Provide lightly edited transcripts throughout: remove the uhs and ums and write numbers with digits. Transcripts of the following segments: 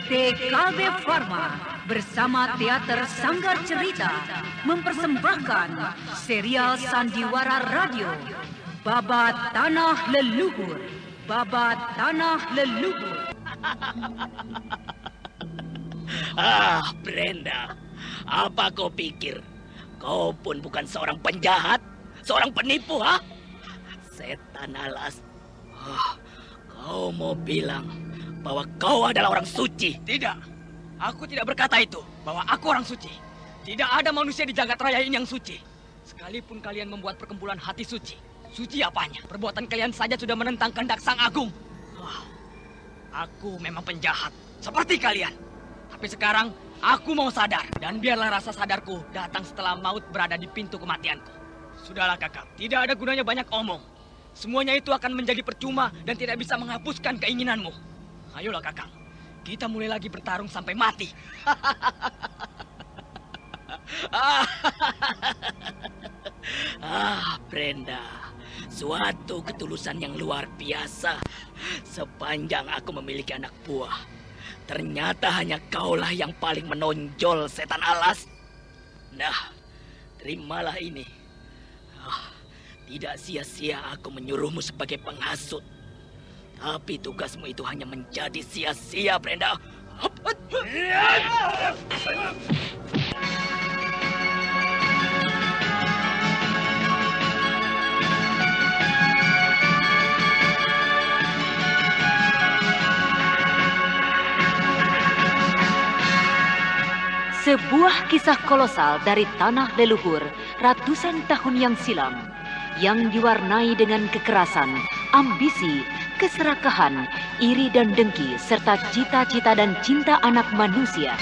TKB Pharma bersama Teater Sanggar Cerita mempersembahkan serial Sandiwara Radio Babat Tanah Leluhur. Babat Tanah Leluhur. Brenda, apa kau pikir? Kau pun bukan seorang penjahat, seorang penipu, ha? Setan alas. Kau mau bilang bahwa kau adalah orang suci? Tidak, aku tidak berkata itu, bahwa aku orang suci. Tidak ada manusia di jagat raya ini yang suci. Sekalipun kalian membuat perkumpulan hati suci, suci apanya? Perbuatan kalian saja sudah menentang kehendak Sang Agung. Aku memang penjahat, seperti kalian. Tapi sekarang, aku mau sadar. Dan biarlah rasa sadarku datang setelah maut berada di pintu kematianku. Sudahlah kakak, tidak ada gunanya banyak omong. Semuanya itu akan menjadi percuma dan tidak bisa menghapuskan keinginanmu. Ayolah kakak, kita mulai lagi bertarung sampai mati. Brenda, suatu ketulusan yang luar biasa. Sepanjang aku memiliki anak buah, ternyata hanya kaulah yang paling menonjol, setan alas. Nah, terimalah ini. Tidak sia-sia aku menyuruhmu sebagai penghasut. Tapi tugasmu itu hanya menjadi sia-sia, Brenda. Sebuah kisah kolosal dari tanah leluhur ratusan tahun yang silam, yang diwarnai dengan kekerasan, ambisi, keserakahan, iri dan dengki, serta cita-cita dan cinta anak manusia.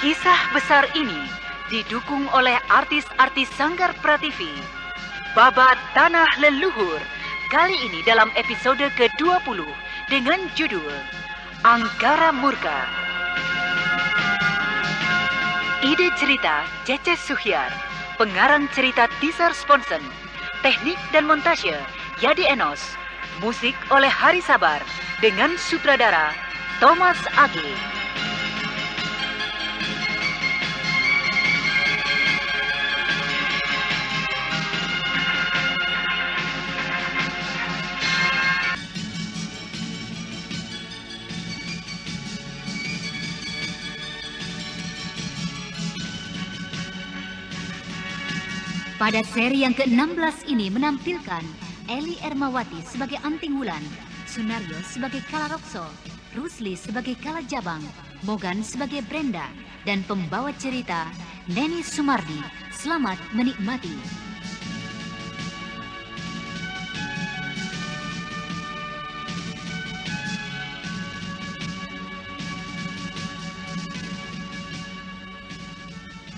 Kisah besar ini didukung oleh artis-artis Sanggar Prativi. Babat Tanah Leluhur, kali ini dalam episode ke-20 dengan judul Angkara Murka. Ide cerita Cece Suhyar, pengarang cerita Tisar Sponsen, teknik dan montase Yadi Enos, musik oleh Hari Sabar dengan sutradara Thomas Age. Pada seri yang ke-16 ini menampilkan Eli Ermawati sebagai Anting Wulan, Sunario sebagai Kala Rokso, Rusli sebagai Kala Jabang, Mogan sebagai Brenda, dan pembawa cerita Neni Sumardi. Selamat menikmati.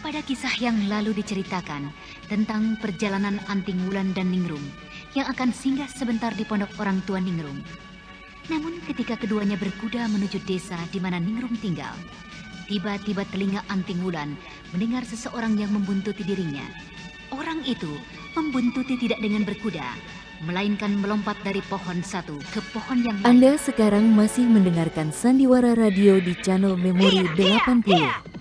Pada kisah yang lalu diceritakan tentang perjalanan Anting Wulan dan Ningrum yang akan singgah sebentar di pondok orang tua Ningrum. Namun ketika keduanya berkuda menuju desa di mana Ningrum tinggal, tiba-tiba telinga Anting Wulan mendengar seseorang yang membuntuti dirinya. Orang itu membuntuti tidak dengan berkuda, melainkan melompat dari pohon satu ke pohon yang lain. Anda sekarang masih mendengarkan Sandiwara Radio di channel Memori 80.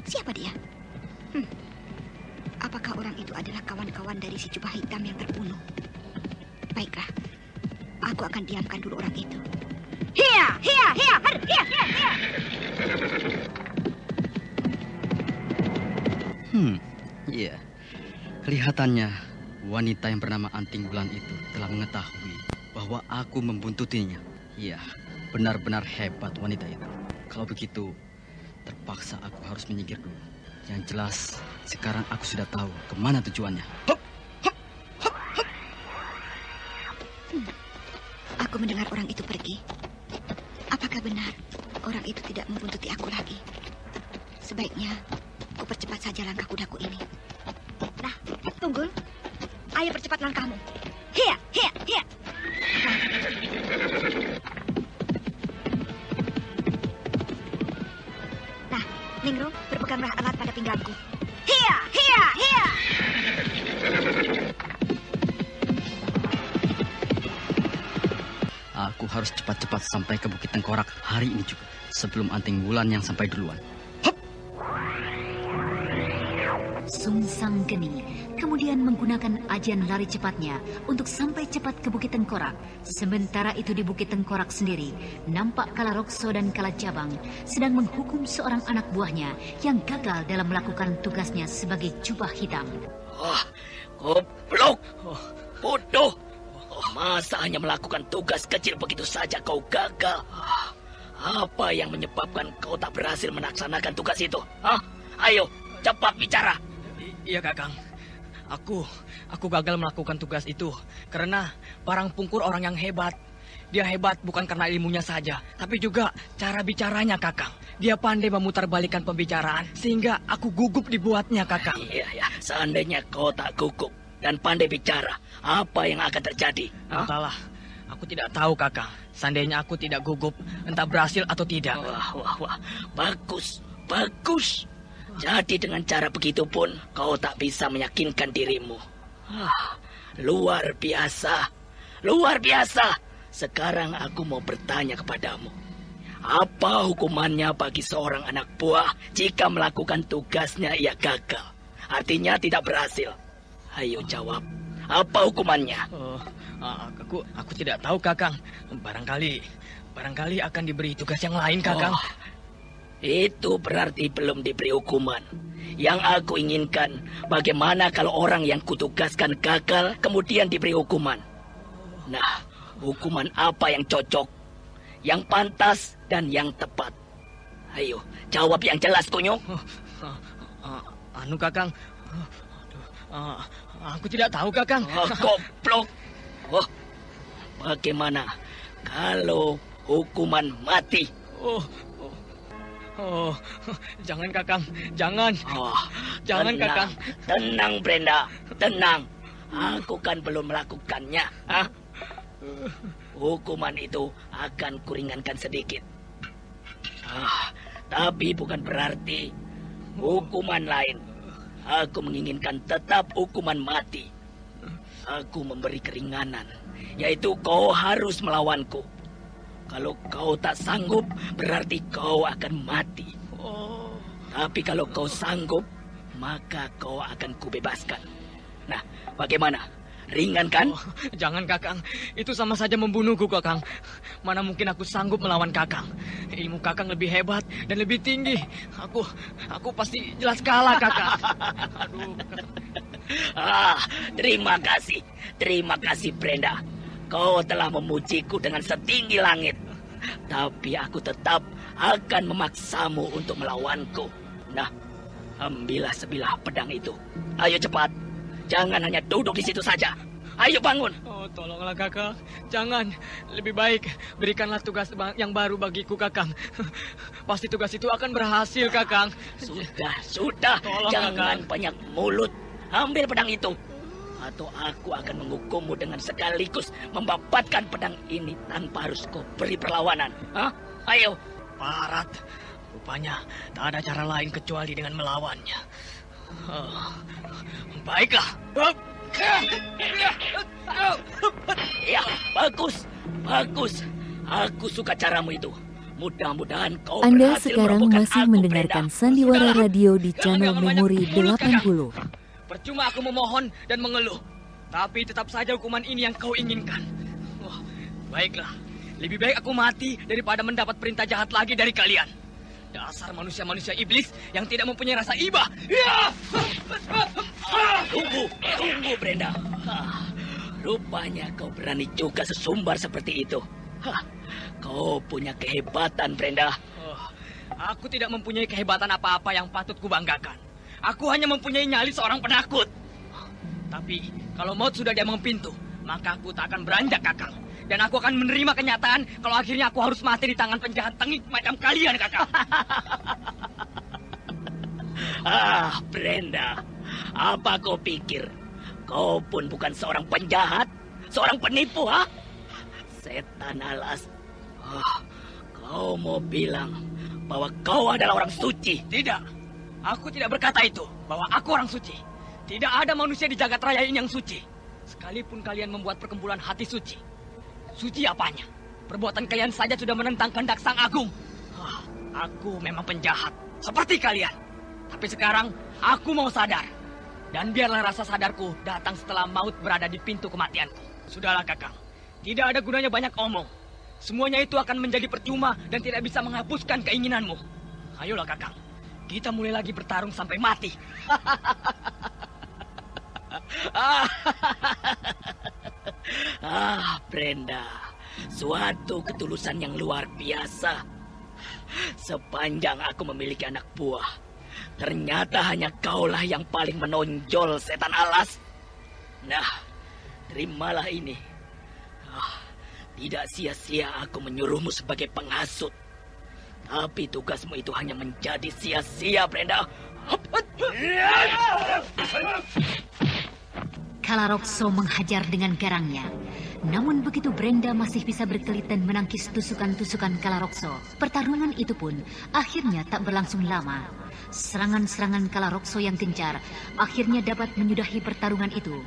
Siapa dia? Apakah orang itu adalah kawan-kawan dari si jubah hitam yang terbunuh? Baiklah, aku akan diamkan dulu orang itu. Hiya, hiya, hiya, hiya, hiya, hiya. Iya. Kelihatannya wanita yang bernama Anting Wulan itu telah mengetahui bahwa aku membuntutinya. Iya, benar-benar hebat wanita itu. Kalau begitu, terpaksa aku harus menyingkir dulu. Yang jelas, sekarang aku sudah tahu kemana tujuannya. Aku mendengar orang itu pergi. Apakah benar orang itu tidak membuntuti aku lagi? Sebaiknya aku percepat saja langkah kudaku ini. Nah, Tunggul, ayo percepat langkahmu. Hiya, hiya, hiya. Ningrum, berpeganglah erat pada pinggangku. Hiya, hiya, hiya. Aku harus cepat-cepat sampai ke Bukit Tengkorak hari ini juga, sebelum Anting Wulan yang sampai duluan. Sung Sang Geni kemudian menggunakan ajian lari cepatnya untuk sampai cepat ke Bukit Tengkorak. Sementara itu di Bukit Tengkorak sendiri, nampak Kalarokso dan Kalajabang sedang menghukum seorang anak buahnya yang gagal dalam melakukan tugasnya sebagai jubah hitam. Goblok! Bodoh! Masa hanya melakukan tugas kecil begitu saja kau gagal? Apa yang menyebabkan kau tak berhasil melaksanakan tugas itu? Ayo, cepat bicara! Iya, Kakang. Aku gagal melakukan tugas itu karena Parang Pungkur orang yang hebat. Dia hebat bukan karena ilmunya saja, tapi juga cara bicaranya, Kakang. Dia pandai memutarbalikkan pembicaraan sehingga aku gugup dibuatnya, Kakang. Iya. Seandainya kau tak gugup dan pandai bicara, apa yang akan terjadi? Entahlah, aku tidak tahu, Kakang. Seandainya aku tidak gugup, entah berhasil atau tidak. Wah. Bagus. Jadi dengan cara begitu pun kau tak bisa meyakinkan dirimu. Luar biasa. Sekarang aku mau bertanya kepadamu. Apa hukumannya bagi seorang anak buah jika melakukan tugasnya ia gagal? Artinya tidak berhasil. Ayo jawab. Apa hukumannya? Aku tidak tahu, Kakang. Barangkali akan diberi tugas yang lain, Kakang. Itu berarti belum diberi hukuman. Yang aku inginkan, bagaimana kalau orang yang kutugaskan gagal kemudian diberi hukuman? Nah, hukuman apa yang cocok, yang pantas, dan yang tepat? Ayo, jawab yang jelas, Kunyuk. Kakang. Aku tidak tahu, Kakang. Goblok. Bagaimana kalau hukuman mati? Jangan, Kakang. Jangan. Jangan, Kakang. Tenang, Brenda. Tenang. Aku kan belum melakukannya. Hukuman itu akan kuringankan sedikit. Tapi bukan berarti hukuman lain. Aku menginginkan tetap hukuman mati. Aku memberi keringanan, yaitu kau harus melawanku. Kalau kau tak sanggup, berarti kau akan mati. Tapi kalau kau sanggup, maka kau akan kubebaskan. Nah, bagaimana? Ringan kan? Jangan, Kakang. Itu sama saja membunuhku, Kakang. Mana mungkin aku sanggup melawan Kakang. Ilmu Kakang lebih hebat dan lebih tinggi. Aku pasti jelas kalah, Kakang. Terima kasih. Terima kasih, Brenda. Kau telah memujiku dengan setinggi langit. Tapi aku tetap akan memaksamu untuk melawanku. Nah, ambillah sebilah pedang itu. Ayo cepat. Jangan hanya duduk di situ saja. Ayo bangun. Tolonglah, Kakang. Jangan. Lebih baik berikanlah tugas yang baru bagiku, Kakang. Pasti tugas itu akan berhasil, Kakang. Sudah. Tolong, Jangan Kakang. banyak mulut. Ambil pedang itu. Atau aku akan menghukummu dengan sekaligus membabatkan pedang ini tanpa harus kau beri perlawanan. Ayo. Parat. Rupanya tak ada cara lain kecuali dengan melawannya. Baiklah. Ya, bagus. Aku suka caramu itu. Mudah-mudahan kau Anda berhasil sekarang merobohkan masih aku, mendengarkan Brenda. Sandiwara Radio di channel Jangan banyak Memori mulut, Kakang. 80. Percuma aku memohon dan mengeluh. Tapi tetap saja hukuman ini yang kau inginkan. Baiklah. Lebih baik aku mati daripada mendapat perintah jahat lagi dari kalian. Dasar manusia-manusia iblis yang tidak mempunyai rasa iba. Tunggu, Brenda. Rupanya kau berani juga sesumbar seperti itu. Kau punya kehebatan, Brenda. Aku tidak mempunyai kehebatan apa-apa yang patut kubanggakan. Aku hanya mempunyai nyali seorang penakut. Tapi kalau maut sudah diambang pintu, maka aku tak akan beranjak, Kakang. Dan aku akan menerima kenyataan kalau akhirnya aku harus mati di tangan penjahat tengik macam kalian, Kakang. Brenda, apa kau pikir? Kau pun bukan seorang penjahat, seorang penipu, Setan alas. Kau mau bilang bahwa kau adalah orang suci. Tidak. Aku tidak berkata itu, bahwa aku orang suci. Tidak ada manusia di jagat raya ini yang suci. Sekalipun kalian membuat perkumpulan hati suci. Suci apanya? Perbuatan kalian saja sudah menentang kehendak Sang Agung. Aku memang penjahat, seperti kalian. Tapi sekarang, aku mau sadar. Dan biarlah rasa sadarku datang setelah maut berada di pintu kematianku. Sudahlah, Kakang. Tidak ada gunanya banyak omong. Semuanya itu akan menjadi percuma dan tidak bisa menghapuskan keinginanmu. Ayolah, Kakang. Kita mulai lagi bertarung sampai mati. Brenda, suatu ketulusan yang luar biasa. Sepanjang aku memiliki anak buah, ternyata hanya kaulah yang paling menonjol, setan alas. Nah, terimalah ini. Tidak sia-sia aku menyuruhmu sebagai penghasut. Tapi tugasmu itu hanya menjadi sia-sia, Brenda. Kalarokso menghajar dengan garangnya. Namun begitu Brenda masih bisa berkelit dan menangkis tusukan-tusukan Kalarokso, pertarungan itu pun akhirnya tak berlangsung lama. Serangan-serangan Kalarokso yang gencar akhirnya dapat menyudahi pertarungan itu.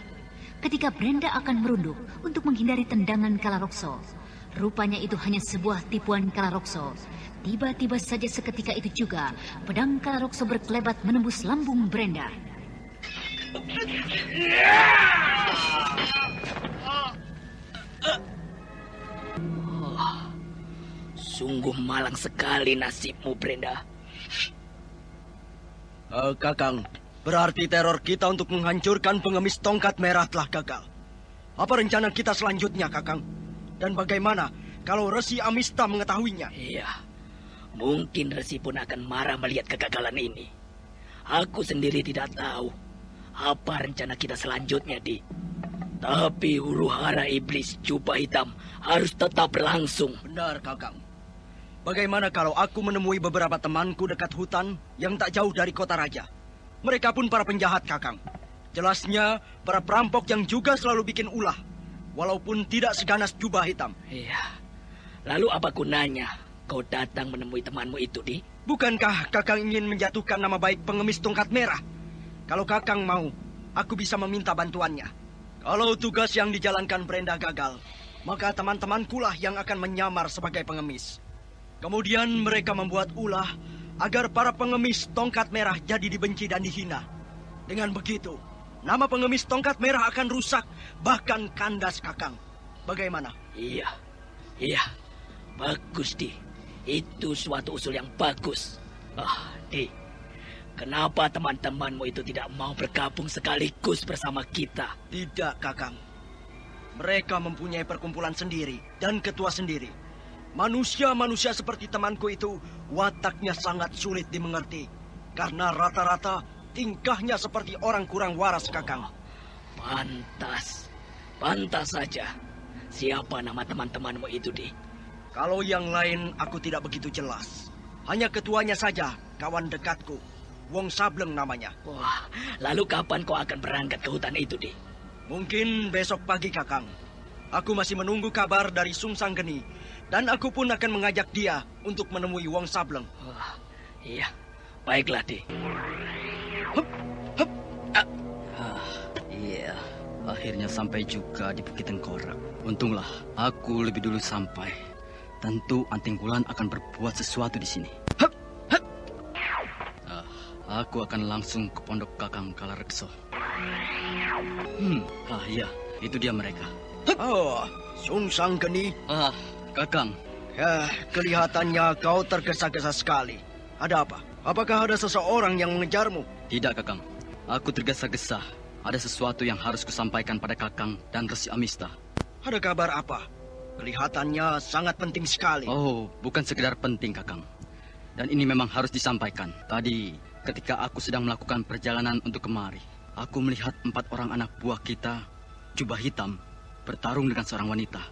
Ketika Brenda akan merunduk untuk menghindari tendangan Kalarokso, rupanya itu hanya sebuah tipuan Kalarokso. Tiba-tiba saja seketika itu juga, pedang Kalarokso berkelebat menembus lambung Brenda. Sungguh malang sekali nasibmu, Brenda. Kakang, berarti teror kita untuk menghancurkan pengemis tongkat merah telah gagal. Apa rencana kita selanjutnya, Kakang? Dan bagaimana kalau Resi Amista mengetahuinya? Iya, mungkin Resi pun akan marah melihat kegagalan ini. Aku sendiri tidak tahu apa rencana kita selanjutnya, Di. Tapi huru hara iblis jubah hitam harus tetap berlangsung. Benar, Kakang. Bagaimana kalau aku menemui beberapa temanku dekat hutan yang tak jauh dari kota raja? Mereka pun para penjahat, Kakang. Jelasnya para perampok yang juga selalu bikin ulah, walaupun tidak seganas jubah hitam. Iya. Lalu apa gunanya kau datang menemui temanmu itu, Di? Bukankah Kakang ingin menjatuhkan nama baik pengemis tongkat merah? Kalau Kakang mau, aku bisa meminta bantuannya. Kalau tugas yang dijalankan Brenda gagal, maka teman-temanku lah yang akan menyamar sebagai pengemis. Kemudian mereka membuat ulah agar para pengemis tongkat merah jadi dibenci dan dihina. Dengan begitu, nama pengemis tongkat merah akan rusak, bahkan kandas, Kakang. Bagaimana? Iya. Bagus, Di. Itu suatu usul yang bagus. Di. Kenapa teman-temanmu itu tidak mau bergabung sekaligus bersama kita? Tidak, Kakang. Mereka mempunyai perkumpulan sendiri dan ketua sendiri. Manusia-manusia seperti temanku itu wataknya sangat sulit dimengerti. Karena rata-rata tingkahnya seperti orang kurang waras, Kakang. Pantas saja. Siapa nama teman-temanmu itu, Di? Kalau yang lain aku tidak begitu jelas. Hanya ketuanya saja, kawan dekatku. Wong Sableng namanya. Wah, lalu kapan kau akan berangkat ke hutan itu, Di? Mungkin besok pagi, Kakang. Aku masih menunggu kabar dari Sungsang Geni. Dan aku pun akan mengajak dia untuk menemui Wong Sableng. Wah, iya. Baiklah, Di. Iya, akhirnya sampai juga di Bukit Tengkorak. Untunglah, aku lebih dulu sampai. Tentu Anting Wulan akan berbuat sesuatu di sini. Aku akan langsung ke pondok Kakang Kalarekso. Iya, itu dia mereka. Sungsang Geni. Kakang. Kelihatannya kau tergesa-gesa sekali. Ada apa? Apakah ada seseorang yang mengejarmu? Tidak, Kakang. Aku tergesa-gesa. Ada sesuatu yang harus kusampaikan pada Kakang dan Resi Amista. Ada kabar apa? Kelihatannya sangat penting sekali. Oh, bukan sekedar penting, Kakang. Dan ini memang harus disampaikan. Tadi, ketika aku sedang melakukan perjalanan untuk kemari, aku melihat 4 orang anak buah kita, jubah hitam, bertarung dengan seorang wanita.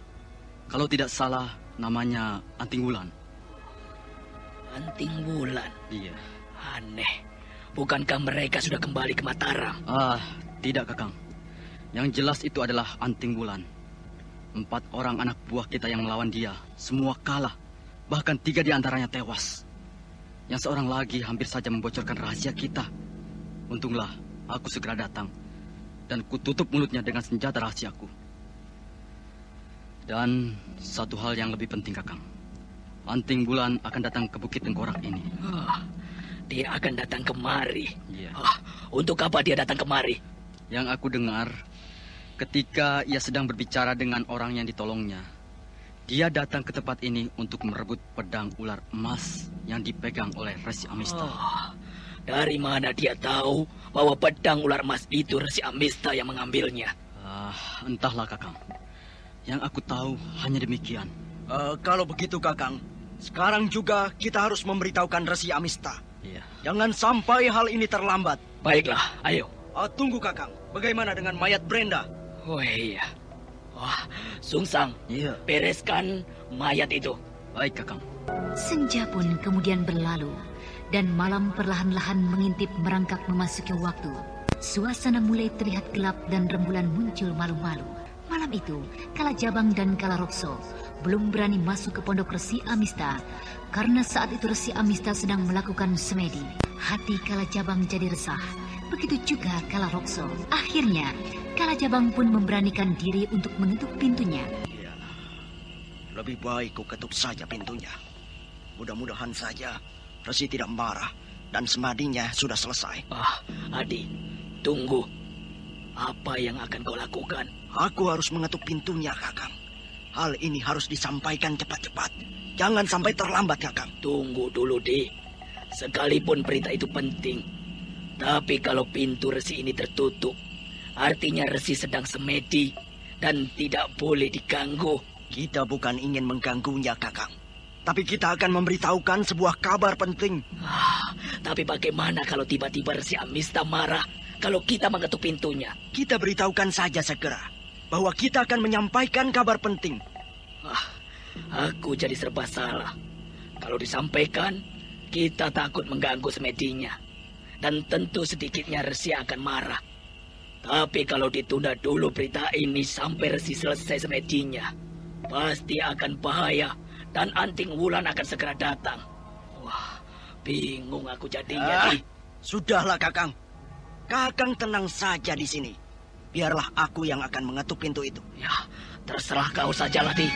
Kalau tidak salah, namanya Anting Wulan. Anting Wulan? Iya. Aneh. Bukankah mereka sudah kembali ke Mataram? Tidak, Kakang. Yang jelas itu adalah Anting Wulan. 4 orang anak buah kita yang melawan dia, semua kalah. Bahkan 3 di antaranya tewas. yang seorang lagi hampir saja membocorkan rahasia kita. Untunglah aku segera datang dan kututup mulutnya dengan senjata rahasiaku. Dan satu hal yang lebih penting, Kakang. Anting Bulan akan datang ke Bukit Tengkorak ini. Dia akan datang kemari. Iya. Untuk apa dia datang kemari? Yang aku dengar, ketika ia sedang berbicara dengan orang yang ditolongnya, dia datang ke tempat ini untuk merebut pedang ular emas yang dipegang oleh Resi Amista. Dari mana dia tahu bahwa pedang ular emas itu Resi Amista yang mengambilnya? Entahlah, Kakang. Yang aku tahu hanya demikian. Kalau begitu, Kakang, sekarang juga kita harus memberitahukan Resi Amista. Iya. Jangan sampai hal ini terlambat. Baiklah, ayo. Tunggu, Kakang. Bagaimana dengan mayat Brenda? Oh iya. Sungsang, Iya. bereskan mayat itu. Baik, Kakang. Senja pun kemudian berlalu, dan malam perlahan-lahan mengintip merangkak memasuki waktu. Suasana mulai terlihat gelap dan rembulan muncul malu-malu. Malam itu, Kala Jabang dan Kala Rokso belum berani masuk ke pondok Resi Amista karena saat itu Resi Amista sedang melakukan semedi. Hati Kala Jabang jadi resah. Begitu juga Kala Rokso. Akhirnya, Kala Jabang pun memberanikan diri untuk mengetuk pintunya. Iyalah. Lebih baik ku ketuk saja pintunya. Mudah-mudahan saja Resi tidak marah dan semadinya sudah selesai. Adi, tunggu. Apa yang akan kau lakukan? Aku harus mengetuk pintunya, Kakang. Hal ini harus disampaikan cepat-cepat. Jangan sampai terlambat, Kakang. Tunggu dulu, Di. Sekalipun berita itu penting, tapi kalau pintu Resi ini tertutup, artinya Resi sedang semedi dan tidak boleh diganggu. Kita bukan ingin mengganggunya, Kakang. Tapi kita akan memberitahukan sebuah kabar penting. Tapi bagaimana kalau tiba-tiba Resi Amista marah kalau kita mengetuk pintunya? Kita beritahukan saja segera bahwa kita akan menyampaikan kabar penting. Aku jadi serba salah. Kalau disampaikan, kita takut mengganggu semedinya. Dan tentu sedikitnya Resi akan marah. Tapi kalau ditunda dulu berita ini sampai Resi selesai semedinya, pasti akan bahaya dan Anting Wulan akan segera datang. Wah, bingung aku jadinya, Di. Sudahlah, Kakang. Kakang tenang saja di sini. Biarlah aku yang akan mengetuk pintu itu. Ya, terserah kau sajalah, Di.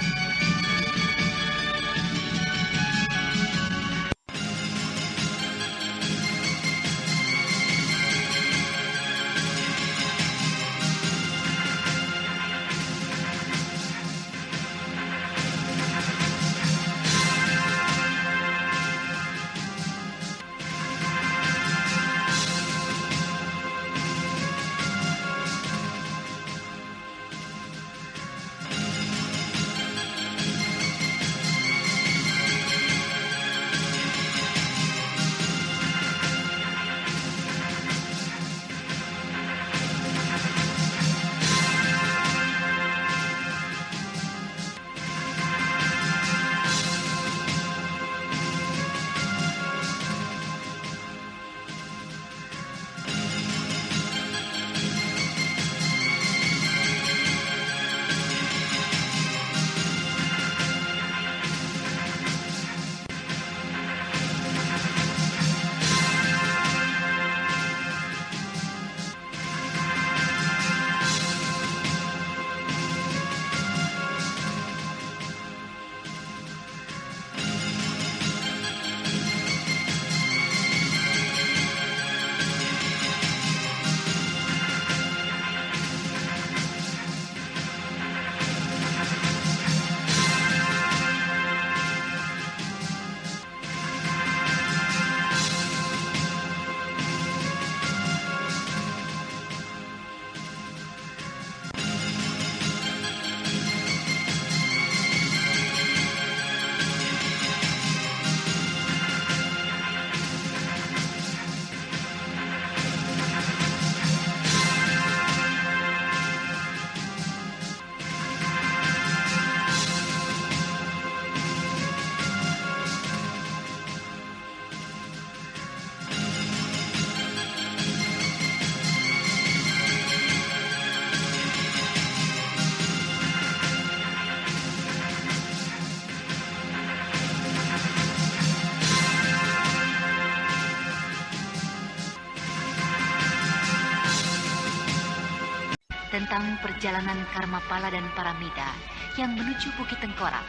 tentang perjalanan Karmapala dan Paramita yang menuju Bukit Tengkorak.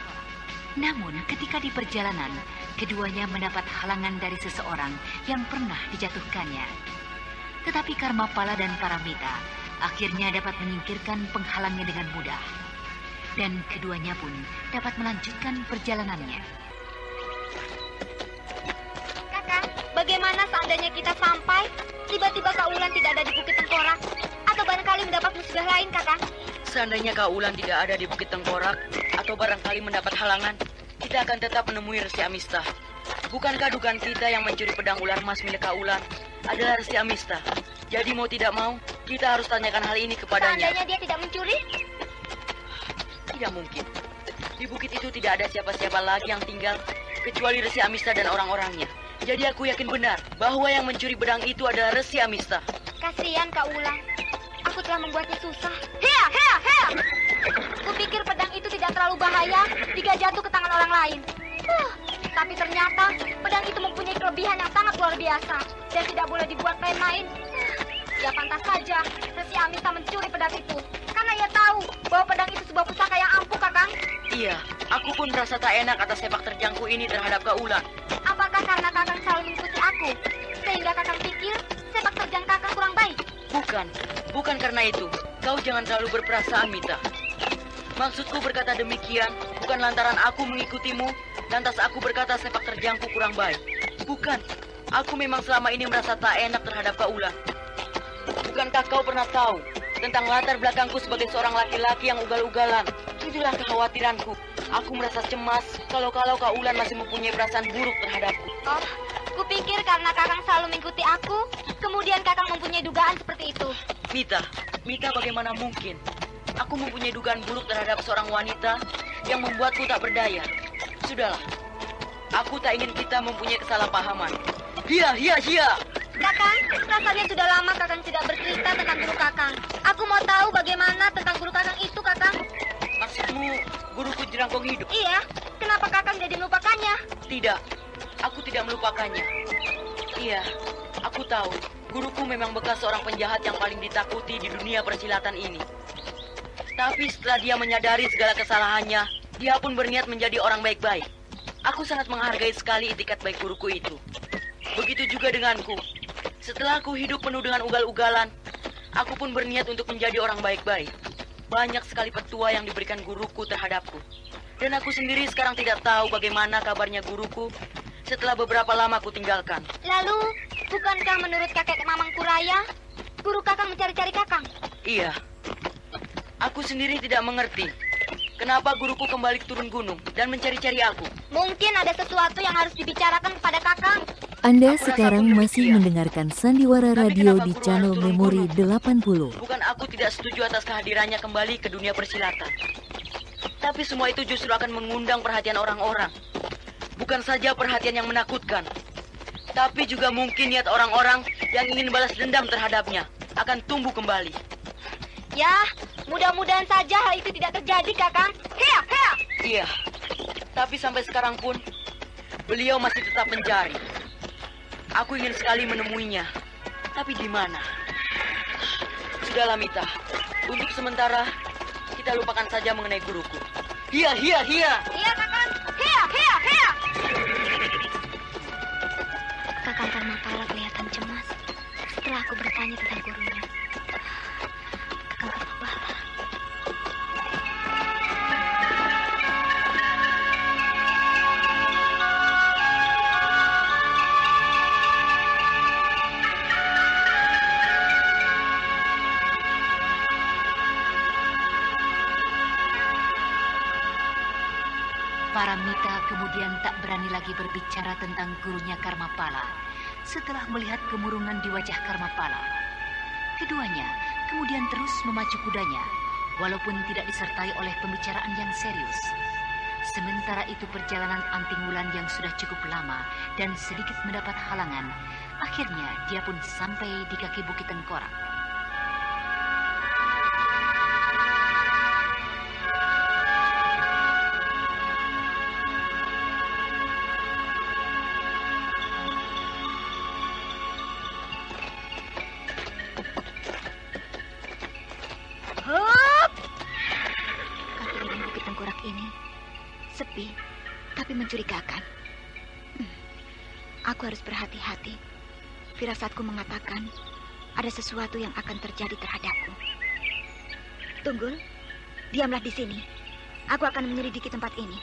Namun ketika di perjalanan, keduanya mendapat halangan dari seseorang yang pernah dijatuhkannya. Tetapi Karmapala dan Paramita akhirnya dapat menyingkirkan penghalangnya dengan mudah. Dan keduanya pun dapat melanjutkan perjalanannya. Kakang, bagaimana seandainya kita sampai, tiba-tiba Kak Wulan tidak ada di Bukit Tengkorak? Atau barangkali mendapat musibah lain, Kakang? Seandainya Kak Wulan tidak ada di Bukit Tengkorak atau barangkali mendapat halangan, kita akan tetap menemui Resi Amista. Bukankah dugaan kita yang mencuri pedang ular emas milik Kak Wulan adalah Resi Amista? Jadi mau tidak mau, kita harus tanyakan hal ini kepadanya. Seandainya dia tidak mencuri? Tidak mungkin. Di bukit itu tidak ada siapa-siapa lagi yang tinggal kecuali Resi Amista dan orang-orangnya. Jadi aku yakin benar bahwa yang mencuri pedang itu adalah Resi Amista. Kasihan Kak Wulan. Aku telah membuatnya susah. Hea, hea, hea! Kupikir pedang itu tidak terlalu bahaya jika jatuh ke tangan orang lain. Tapi ternyata pedang itu mempunyai kelebihan yang sangat luar biasa dan tidak boleh dibuat main-main. Ya pantas saja Resi Amista mencuri pedang itu karena ia tahu bahwa pedang itu sebuah pusaka yang ampuh, Kakang. Iya, aku pun merasa tak enak atas sepak terjangku ini terhadap Kak Wulan. Apakah karena Kakang selalu mengikuti aku sehingga Kakang pikir sepak terjang Kakang kurang baik? Bukan karena itu. Kau jangan terlalu berperasaan, Mita. Maksudku berkata demikian bukan lantaran aku mengikutimu, lantas aku berkata sepak terjangku kurang baik. Bukan, aku memang selama ini merasa tak enak terhadap Kak Wulan. Bukankah kau pernah tahu tentang latar belakangku sebagai seorang laki-laki yang ugal-ugalan? Itulah kekhawatiranku. Aku merasa cemas kalau Kak Wulan masih mempunyai perasaan buruk terhadapku. Oh, kupikir karena Kakang selalu mengikuti aku, kemudian Kakang mempunyai dugaan seperti itu. Mita, bagaimana mungkin? Aku mempunyai dugaan buruk terhadap seorang wanita yang membuatku tak berdaya. Sudahlah, aku tak ingin kita mempunyai kesalahpahaman. Hia! Kakang, rasanya sudah lama Kakang tidak bercerita tentang guru Kakang. Aku mau tahu bagaimana tentang guru Kakang itu, Kakang. Maksudmu guruku Jerangkong hidup? Iya, kenapa Kakang jadi melupakannya? Tidak, aku tidak melupakannya. Iya, aku tahu. Guruku memang bekas seorang penjahat yang paling ditakuti di dunia persilatan ini. Tapi setelah dia menyadari segala kesalahannya, dia pun berniat menjadi orang baik-baik. Aku sangat menghargai sekali itikat baik guruku itu. Begitu juga denganku. Setelah aku hidup penuh dengan ugal-ugalan, aku pun berniat untuk menjadi orang baik-baik. Banyak sekali petua yang diberikan guruku terhadapku. Dan aku sendiri sekarang tidak tahu bagaimana kabarnya guruku setelah beberapa lama aku tinggalkan. Lalu, bukankah menurut kakek Mamang Kuraya, guru Kakang mencari-cari Kakang? Iya. Aku sendiri tidak mengerti kenapa guruku kembali turun gunung dan mencari-cari aku. Mungkin ada sesuatu yang harus dibicarakan kepada Kakang. Anda sekarang masih mendengarkan Sandiwara Radio di channel Memori 80. Bukan aku tidak setuju atas kehadirannya kembali ke dunia persilatan. Tapi semua itu justru akan mengundang perhatian orang-orang. Bukan saja perhatian yang menakutkan, tapi juga mungkin niat orang-orang yang ingin balas dendam terhadapnya akan tumbuh kembali. Ya, mudah-mudahan saja hal itu tidak terjadi, Kakang. Hea! Iya, tapi sampai sekarang pun beliau masih tetap mencari. Aku ingin sekali menemuinya, tapi di mana? Sudahlah, Mita. Untuk sementara, kita lupakan saja mengenai guruku. Hia! Iya, Kakang. Hea! Kakang Karmapala kelihatan cemas setelah aku bertanya tentang gurunya. Kakang Karmapala. Paramita kemudian tak berani lagi berbicara tentang gurunya Karmapala setelah melihat kemurungan di wajah Karmapala. Keduanya kemudian terus memacu kudanya walaupun tidak disertai oleh pembicaraan yang serius. Sementara itu perjalanan Anting Wulan yang sudah cukup lama dan sedikit mendapat halangan, akhirnya dia pun sampai di kaki Bukit Tengkorak. tapi mencurigakan. Aku harus berhati-hati. Firasatku mengatakan ada sesuatu yang akan terjadi terhadapku. Tunggul, diamlah di sini. Aku akan menyelidiki tempat ini.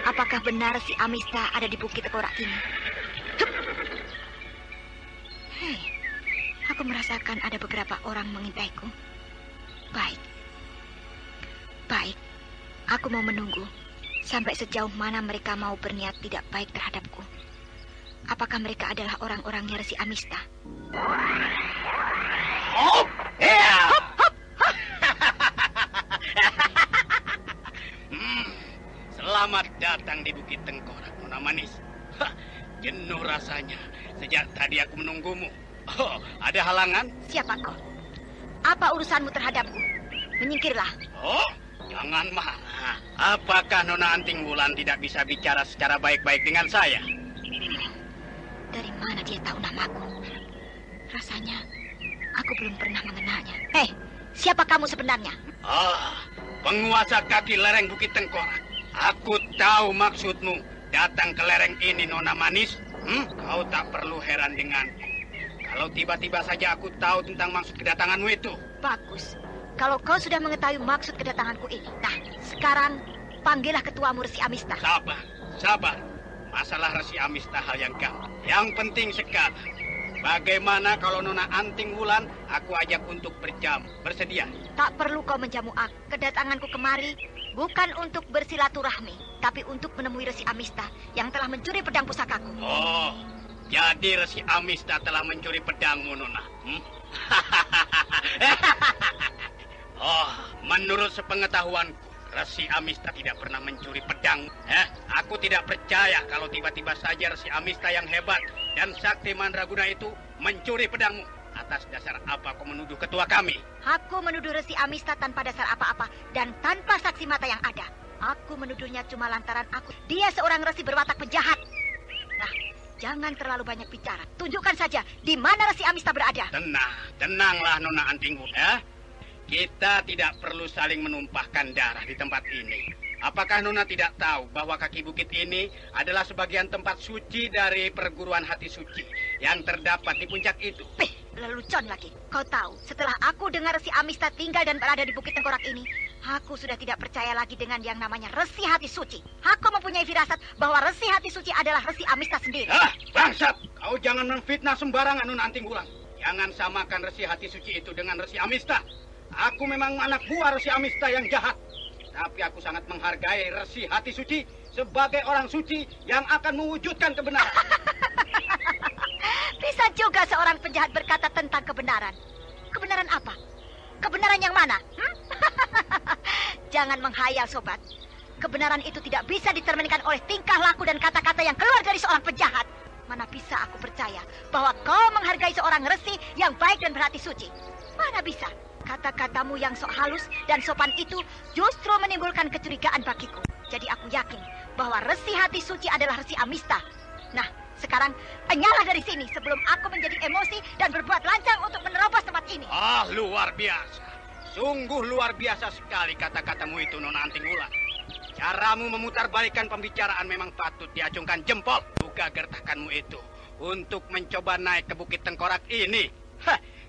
Apakah benar si Amista ada di Bukit Tengkorak ini? Hup. Hei, aku merasakan ada beberapa orang mengintaiku. Baik. Aku mau menunggu sampai sejauh mana mereka mau berniat tidak baik terhadapku. Apakah mereka adalah orang-orangnya Resi Amista? Hop! Hop, hop, hop. Selamat datang di Bukit Tengkorak, Nona Manis. Jenuh rasanya sejak tadi aku menunggumu. Oh, ada halangan? Siapa kau? Apa urusanmu terhadapku? Menyingkirlah. Oh, jangan marah. Apakah Nona Anting Wulan tidak bisa bicara secara baik-baik dengan saya? Dari mana dia tahu namaku? Rasanya aku belum pernah mengenalnya. Hei, siapa kamu sebenarnya? Penguasa kaki lereng Bukit Tengkorak. Aku tahu maksudmu. Datang ke lereng ini, Nona Manis. Kau tak perlu heran denganku. Kalau tiba-tiba saja aku tahu tentang maksud kedatanganmu itu. Bagus. Kalau kau sudah mengetahui maksud kedatanganku ini. Nah, sekarang panggillah ketuamu Resi Amista. Sabar. Masalah Resi Amista hal yang gampang. Yang penting sekarang, bagaimana kalau Nona Anting Wulan aku ajak untuk berjamu? Bersedia? Tak perlu kau menjamu aku. Kedatanganku kemari bukan untuk bersilaturahmi, tapi untuk menemui Resi Amista yang telah mencuri pedang pusakaku. Oh, jadi Resi Amista telah mencuri pedangmu, Nona. Oh, menurut sepengetahuanku, Resi Amista tidak pernah mencuri pedang. Aku tidak percaya kalau tiba-tiba saja Resi Amista yang hebat dan sakti mandraguna itu mencuri pedangmu. Atas dasar apa kau menuduh ketua kami? Aku menuduh Resi Amista tanpa dasar apa-apa dan tanpa saksi mata yang ada. Aku menuduhnya cuma lantaran dia seorang resi berwatak penjahat. Nah, jangan terlalu banyak bicara. Tunjukkan saja di mana Resi Amista berada. Tenanglah Nona Anting Wulan. Kita tidak perlu saling menumpahkan darah di tempat ini. Apakah Nona tidak tahu bahwa kaki bukit ini adalah sebagian tempat suci dari perguruan hati suci yang terdapat di puncak itu? Lelucon lagi. Kau tahu, setelah aku dengar Resi Amista tinggal dan berada di Bukit Tengkorak ini, aku sudah tidak percaya lagi dengan yang namanya Resi Hati Suci. Aku mempunyai firasat bahwa Resi Hati Suci adalah Resi Amista sendiri. Bangsat! Kau jangan memfitnah sembarangan, Nona Anting Wulan. Jangan samakan Resi Hati Suci itu dengan Resi Amista. Aku memang anak buah Resi Amista yang jahat. Tapi aku sangat menghargai Resi Hati Suci sebagai orang suci yang akan mewujudkan kebenaran. Bisa juga seorang penjahat berkata tentang kebenaran. Kebenaran apa? Kebenaran yang mana? Jangan menghayal, sobat. Kebenaran itu tidak bisa dicerminkan oleh tingkah laku dan kata-kata yang keluar dari seorang penjahat. Mana bisa aku percaya bahwa kau menghargai seorang resi yang baik dan berhati suci? Mana bisa? Kata-katamu yang sok halus dan sopan itu justru menimbulkan kecurigaan bagiku. Jadi aku yakin bahwa Resi Hati Suci adalah Resi Amista. Nah, sekarang enyahlah dari sini sebelum aku menjadi emosi dan berbuat lancang untuk menerobos tempat ini. Luar biasa. Sungguh luar biasa sekali kata-katamu itu, Nona Anting Wulan. Caramu memutarbalikkan pembicaraan memang patut diacungkan jempol. Juga gertakanmu itu untuk mencoba naik ke Bukit Tengkorak ini.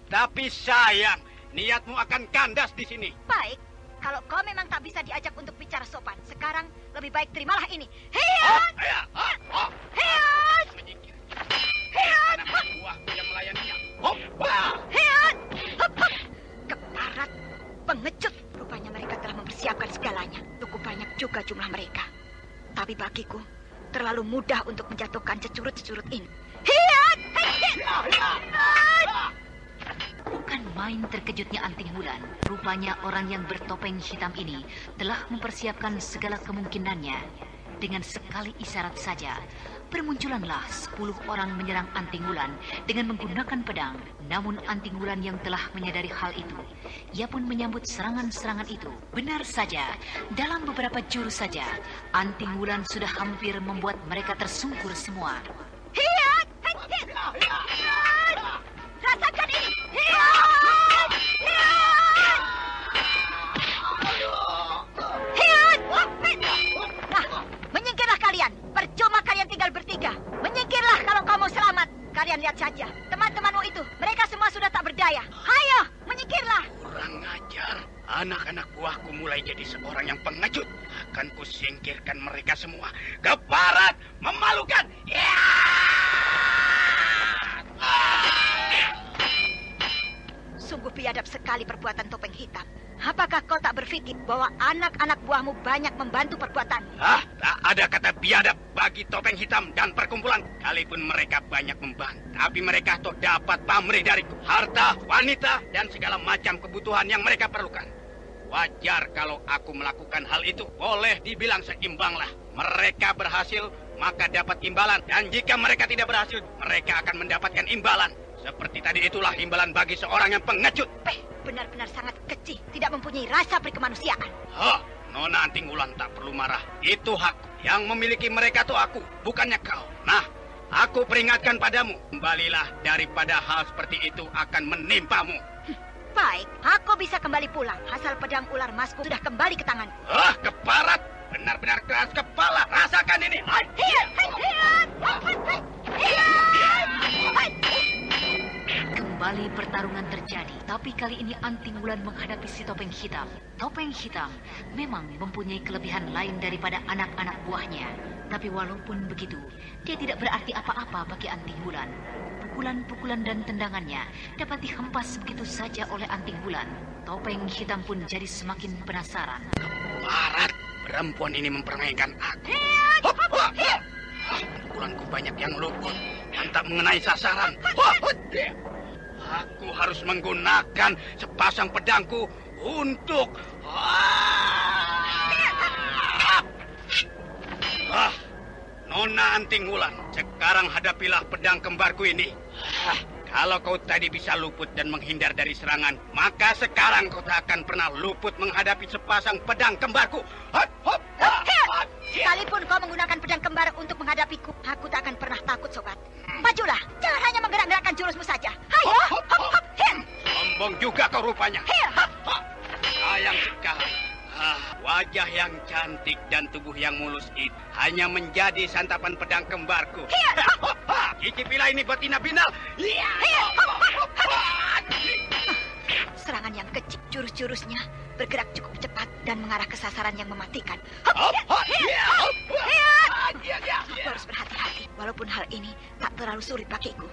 Tapi sayang, niatmu akan kandas di sini. Baik, kalau kau memang tak bisa diajak untuk bicara sopan, sekarang lebih baik terimalah ini. Hiat! Hiat! Hiat! Buahku yang melayaninya. Hiat! Keparat, pengecut. Rupanya mereka telah mempersiapkan segalanya. Cukup banyak juga jumlah mereka. Tapi bagiku, terlalu mudah untuk menjatuhkan cecurut-cecurut ini. Hiat! Bukan main terkejutnya Anting Wulan. Rupanya orang yang bertopeng hitam ini telah mempersiapkan segala kemungkinannya. Dengan sekali isyarat saja, bermunculanlah 10 orang menyerang Anting Wulan dengan menggunakan pedang. Namun Anting Wulan yang telah menyadari hal itu, ia pun menyambut serangan-serangan itu. Benar saja, dalam beberapa jurus saja, Anting Wulan sudah hampir membuat mereka tersungkur semua. Hiat! Rasakan ini! Hiat! Hiat! Nah, menyingkirlah kalian. kalian lihat saja. Teman-temanmu itu, mereka semua sudah tak berdaya. Hayo, menyingkirlah. Kurang ajar. Anak-anak buahku mulai jadi seorang yang pengecut. Akan kusingkirkan mereka semua. Keparat, memalukan. Ya! Sungguh biadab sekali perbuatan Topeng Hitam. Apakah kau tak berpikir bahwa anak-anak buahmu banyak membantu perbuatanmu? Tak ada kata biadab bagi Topeng Hitam dan perkumpulan. Kalaupun mereka banyak membantu, tapi mereka toh dapat pamrih dariku. Harta, wanita, dan segala macam kebutuhan yang mereka perlukan. Wajar kalau aku melakukan hal itu. Boleh dibilang seimbanglah. Mereka berhasil, maka dapat imbalan. Dan jika mereka tidak berhasil, mereka akan mendapatkan imbalan. Seperti tadi itulah imbalan bagi seorang yang pengecut. Benar-benar sangat kecil, tidak mempunyai rasa perkemanusiaan. Nona Anting Wulan tak perlu marah. Itu hakku. Yang memiliki mereka tuh aku, bukannya kau. Nah, aku peringatkan padamu. Kembalilah daripada hal seperti itu akan menimpamu. Baik, aku bisa kembali pulang. Asal pedang ular emasku sudah kembali ke tanganku. Keparat. Benar-benar keras kepala. Rasakan ini. Kembali pertarungan terjadi, tapi kali ini Anting Wulan menghadapi si Topeng Hitam. Topeng Hitam memang mempunyai kelebihan lain daripada anak-anak buahnya. Tapi walaupun begitu, dia tidak berarti apa-apa bagi Anting Wulan. Pukulan-pukulan dan tendangannya dapat dihempas begitu saja oleh Anting Wulan. Topeng Hitam pun jadi semakin penasaran. Keparat, perempuan ini mempermainkan aku. Pukulanku banyak yang luput dan tak mengenai sasaran. Aku harus menggunakan sepasang pedangku untuk... Nona Anting Wulan, sekarang hadapilah pedang kembarku ini. Kalau kau tadi bisa luput dan menghindar dari serangan, maka sekarang kau tak akan pernah luput menghadapi sepasang pedang kembarku. Sekalipun kau menggunakan pedang kembar untuk menghadapiku, aku tak akan pernah takut, sobat. Majulah, jangan hanya menggerak-gerakkan jurusmu saja. Hayo, Sombong juga kau rupanya. Sayang sekali. Wajah yang cantik dan tubuh yang mulus itu hanya menjadi santapan pedang kembarku. Cicipilah ini betina binal. Serangan yang kecil, jurus-jurusnya bergerak cukup cepat dan mengarah ke sasaran yang mematikan. Aku harus berhati-hati, walaupun hal ini tak terlalu sulit bagiku.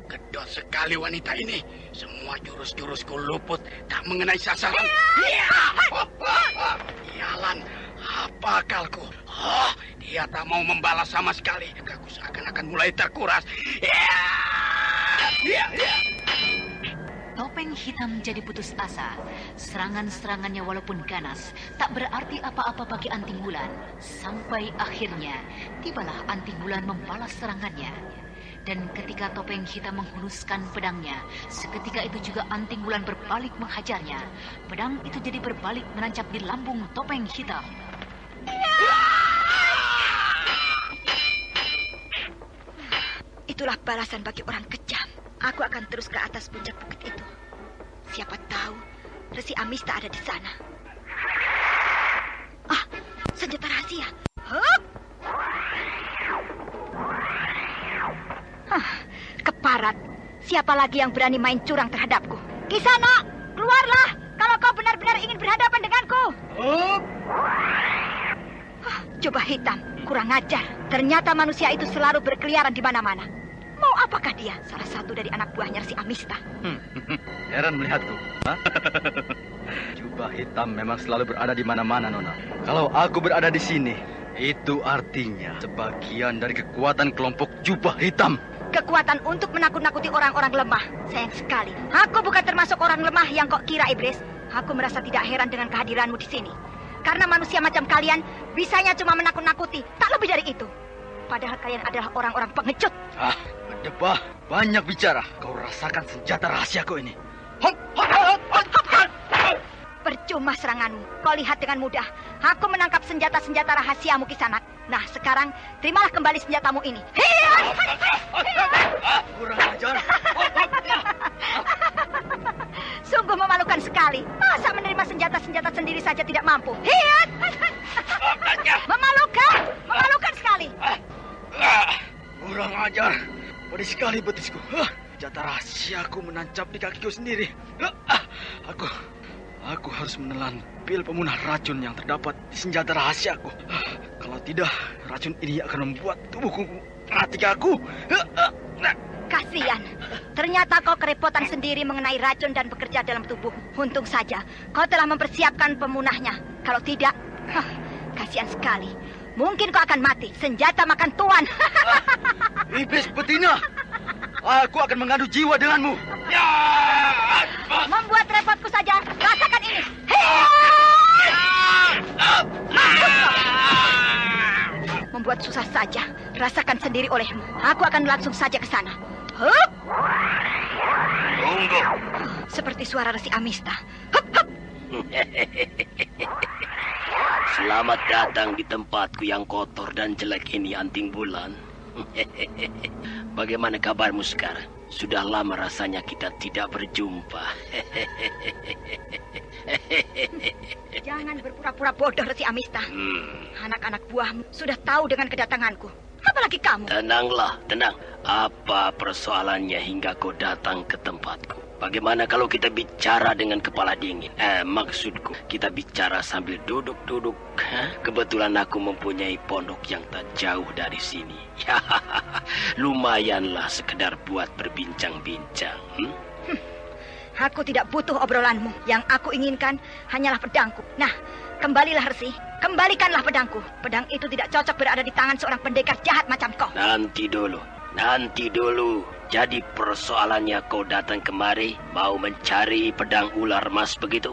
Kedot sekali wanita ini. Semua jurus-jurusku luput, tak mengenai sasaran. Sialan, apa akalku? Dia tak mau membalas sama sekali. Aku seakan-akan mulai terkuras. Topeng Hitam jadi putus asa. Serangan-serangannya walaupun ganas, tak berarti apa-apa bagi Anting Wulan. Sampai akhirnya, tibalah Anting Wulan membalas serangannya. Dan ketika Topeng Hitam menghunuskan pedangnya, seketika itu juga Anting Wulan berbalik menghajarnya. Pedang itu jadi berbalik menancap di lambung Topeng Hitam. Itulah balasan bagi orang kejam. Aku akan terus ke atas puncak bukit itu. Siapa tahu Resi Amista ada di sana. Senjata rahasia. Keparat. Siapa lagi yang berani main curang terhadapku? Kisana, keluarlah kalau kau benar-benar ingin berhadapan denganku. Coba Hitam, kurang ajar. Ternyata manusia itu selalu berkeliaran di mana-mana. Mau apakah dia? Salah satu dari anak buahnya Resi Amista. Heran melihatku. Jubah Hitam memang selalu berada di mana-mana, Nona. Kalau aku berada di sini, itu artinya sebagian dari kekuatan kelompok Jubah Hitam. Kekuatan untuk menakut-nakuti orang-orang lemah. Sayang sekali. Aku bukan termasuk orang lemah yang kau kira, Iblis. Aku merasa tidak heran dengan kehadiranmu di sini. Karena manusia macam kalian bisanya cuma menakut-nakuti, tak lebih dari itu. Padahal kalian adalah orang-orang pengecut. Berdebah, banyak bicara. Kau rasakan senjata rahasiaku ini. Percuma seranganmu. Kau lihat dengan mudah. Aku menangkap senjata-senjata rahasiamu, Kisanak. Nah, sekarang terimalah kembali senjatamu ini. Kurang ajar. Sungguh memalukan sekali. Masa menerima senjata-senjata sendiri saja tidak mampu? Memalukan. Kurang ajar. Pedih sekali betisku. Senjata rahasiaku menancap di kakiku sendiri. Aku harus menelan pil pemunah racun yang terdapat di senjata rahasiaku. Kalau tidak, racun ini akan membuat tubuhku mati kaku. Kasihan. Ternyata kau kerepotan sendiri mengenai racun dan bekerja dalam tubuh. Untung saja kau telah mempersiapkan pemunahnya. Kalau tidak, kasihan sekali. Mungkin kau akan mati. Senjata makan tuan. Iblis betina. Aku akan mengadu jiwa denganmu. Membuat repotku saja. Rasakan ini. Membuat susah saja. Rasakan sendiri olehmu. Aku akan langsung saja ke sana. Hup. Tunggu. Seperti suara Resi Amista. Selamat datang di tempatku yang kotor dan jelek ini, Anting Bulan. Bagaimana kabarmu sekarang? Sudah lama rasanya kita tidak berjumpa. Jangan berpura-pura bodoh, Resi Amista. Anak-anak buahmu sudah tahu dengan kedatanganku. Apalagi kamu. Tenanglah, tenang. Apa persoalannya hingga kau datang ke tempatku? Bagaimana kalau kita bicara dengan kepala dingin? Maksudku, kita bicara sambil duduk-duduk. Kebetulan aku mempunyai pondok yang tak jauh dari sini. Lumayanlah sekedar buat berbincang-bincang. Aku tidak butuh obrolanmu. Yang aku inginkan hanyalah pedangku. Nah, kembalilah Resi. Kembalikanlah pedangku. Pedang itu tidak cocok berada di tangan seorang pendekar jahat macam kau. Nanti dulu. Jadi persoalannya kau datang kemari mau mencari pedang ular emas begitu?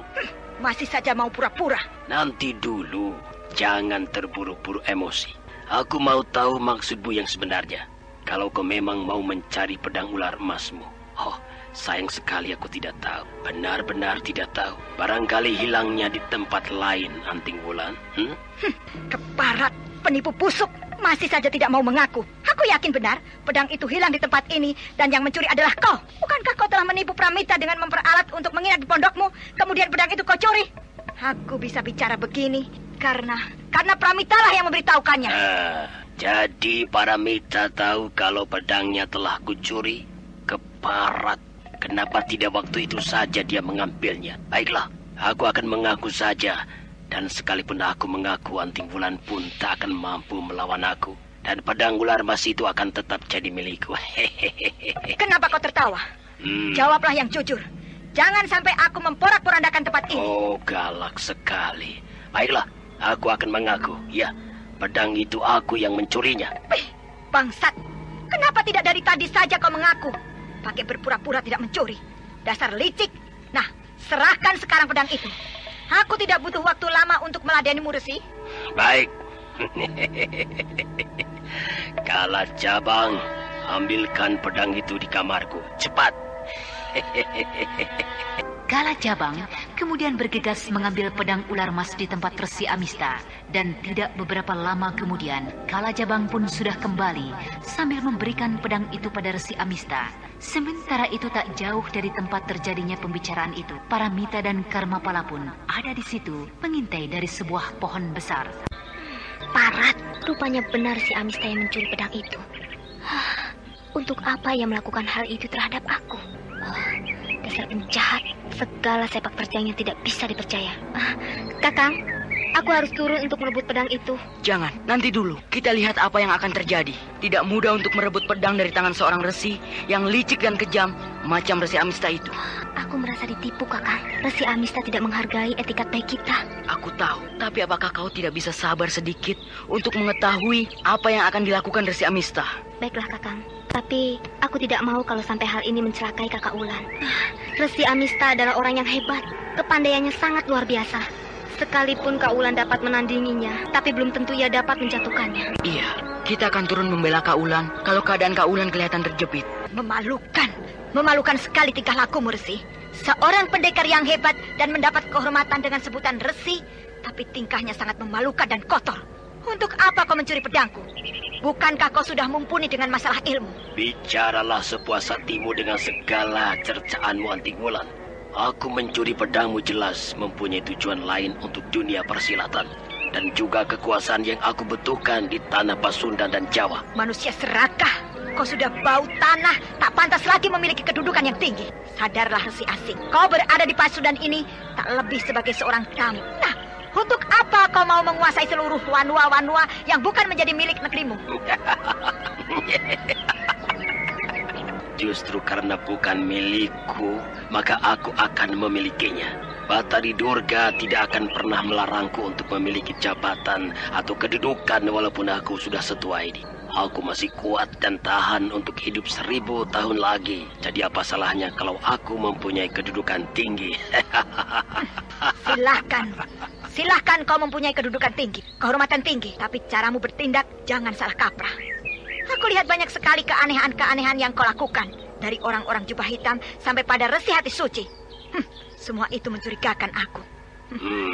Masih saja mau pura-pura. Nanti dulu. Jangan terburu-buru emosi. Aku mau tahu maksudmu yang sebenarnya. Kalau kau memang mau mencari pedang ular emasmu. Sayang sekali aku tidak tahu. Benar-benar tidak tahu. Barangkali hilangnya di tempat lain, Anting Wulan. Keparat, penipu busuk. Masih saja tidak mau mengaku. Aku yakin benar pedang itu hilang di tempat ini dan yang mencuri adalah kau. Bukankah kau telah menipu Pramita dengan memperalat untuk menginap di pondokmu, kemudian pedang itu kau curi? Aku bisa bicara begini karena Pramita lah yang memberitahukannya. Jadi Pramita tahu kalau pedangnya telah kucuri? Keparat. Kenapa tidak waktu itu saja dia mengambilnya? Baiklah, aku akan mengaku saja. Dan sekalipun aku mengaku, Anting Wulan pun tak akan mampu melawan aku. Dan pedang ular emas itu akan tetap jadi milikku. Kenapa kau tertawa? Jawablah yang jujur. Jangan sampai aku memporak-porandakan tempat ini. Oh, galak sekali. Baiklah, aku akan mengaku. Ya, pedang itu aku yang mencurinya. Bangsat, kenapa tidak dari tadi saja kau mengaku? Pakai berpura-pura tidak mencuri. Dasar licik. Nah, serahkan sekarang pedang itu. Aku tidak butuh waktu lama untuk meladenimu, Resi. Baik. Kala Cabang, ambilkan pedang itu di kamarku. Cepat. Kala Cabang kemudian bergegas mengambil pedang ular emas di tempat Resi Amista. Dan tidak beberapa lama kemudian, Kala Cabang pun sudah kembali sambil memberikan pedang itu pada Resi Amista. Sementara itu tak jauh dari tempat terjadinya pembicaraan itu, Paramita dan Karmapala pun ada di situ mengintai dari sebuah pohon besar. Parat, rupanya benar si Amista yang mencuri pedang itu. Untuk apa ia melakukan hal itu terhadap aku? Dasar penjahat, segala sepak terjangnya tidak bisa dipercaya. Kakang, aku harus turun untuk merebut pedang itu. Jangan, nanti dulu. Kita lihat apa yang akan terjadi. Tidak mudah untuk merebut pedang dari tangan seorang resi yang licik dan kejam macam Resi Amista itu. Aku merasa ditipu, Kakang. Resi Amista tidak menghargai etikat baik kita. Aku tahu, tapi apakah kau tidak bisa sabar sedikit untuk mengetahui apa yang akan dilakukan Resi Amista? Baiklah, Kakang. Tapi aku tidak mau kalau sampai hal ini mencelakai Kakak Wulan. Resi Amista adalah orang yang hebat. Kepandaiannya sangat luar biasa. Sekalipun Kak Wulan dapat menandinginya, tapi belum tentu ia dapat menjatuhkannya. Iya, kita akan turun membela Kak Wulan kalau keadaan Kak Wulan kelihatan terjepit. Memalukan. Memalukan sekali tingkah lakumu, Resi. Seorang pendekar yang hebat dan mendapat kehormatan dengan sebutan Resi, tapi tingkahnya sangat memalukan dan kotor. Untuk apa kau mencuri pedangku? Bukankah kau sudah mumpuni dengan masalah ilmu? Bicaralah sepuas hatimu dengan segala cercaanmu, Anting Wulan. Aku mencuri pedangmu jelas mempunyai tujuan lain untuk dunia persilatan. Dan juga kekuasaan yang aku butuhkan di tanah Pasundan dan Jawa. Manusia serakah. Kau sudah bau tanah, tak pantas lagi memiliki kedudukan yang tinggi. Sadarlah Resi Asing, kau berada di Pasundan ini tak lebih sebagai seorang tamu. Nah, untuk apa kau mau menguasai seluruh wanua-wanua yang bukan menjadi milik negerimu? Justru karena bukan milikku, maka aku akan memilikinya. Batari Durga tidak akan pernah melarangku untuk memiliki jabatan atau kedudukan walaupun aku sudah setua ini. Aku masih kuat dan tahan untuk hidup 1000 tahun lagi. Jadi apa salahnya kalau aku mempunyai kedudukan tinggi? Silahkan kau mempunyai kedudukan tinggi, kehormatan tinggi. Tapi caramu bertindak jangan salah kaprah. Aku lihat banyak sekali keanehan-keanehan yang kau lakukan. Dari orang-orang jubah hitam sampai pada Resi Hati Suci. Semua itu mencurigakan aku.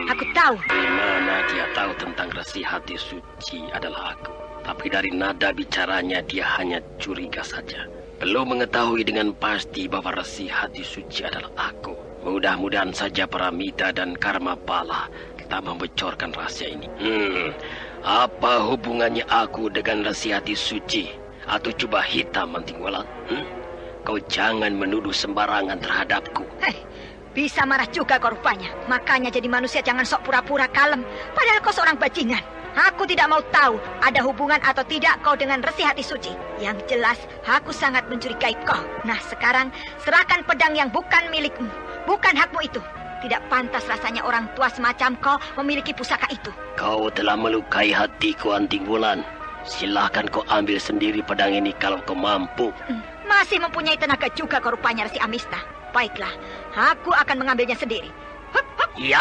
Aku tahu. Di mana dia tahu tentang Resi Hati Suci adalah aku. Tapi dari nada bicaranya dia hanya curiga saja. Belum mengetahui dengan pasti bahwa Resi Hati Suci adalah aku. Mudah-mudahan saja Paramita dan Karmapala tak membocorkan rahasia ini. Apa hubungannya aku dengan Resi Hati Suci atau Jubah Hitam Antingwulan? Kau jangan menuduh sembarangan terhadapku. Bisa marah juga kau rupanya. Makanya jadi manusia jangan sok pura-pura kalem. Padahal kau seorang bajingan. Aku tidak mau tahu ada hubungan atau tidak kau dengan Resi Hati Suci. Yang jelas, aku sangat mencurigai kau. Nah, sekarang serahkan pedang yang bukan milikmu. Bukan hakmu itu. Tidak pantas rasanya orang tua semacam kau memiliki pusaka itu. Kau telah melukai hatiku, Antingwulan. Silahkan kau ambil sendiri pedang ini kalau kau mampu. Masih mempunyai tenaga juga kau rupanya, Resi Amista. Baiklah, aku akan mengambilnya sendiri. Ya.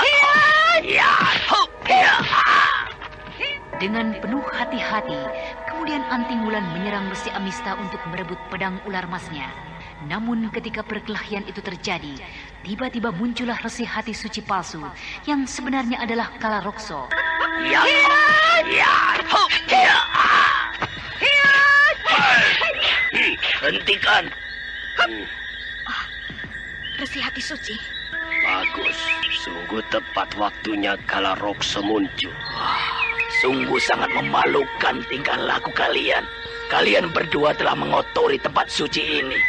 Dengan penuh hati-hati, kemudian Antingwulan menyerang Resi Amista untuk merebut pedang ular emasnya. Namun ketika perkelahian itu terjadi, tiba-tiba muncullah Resi Hati Suci palsu yang sebenarnya adalah Kalarokso. Hentikan. Resi Hati Suci. Bagus, sungguh tepat waktunya Kalarokso muncul. Sungguh sangat memalukan tingkah laku kalian. Kalian berdua telah mengotori tempat suci ini.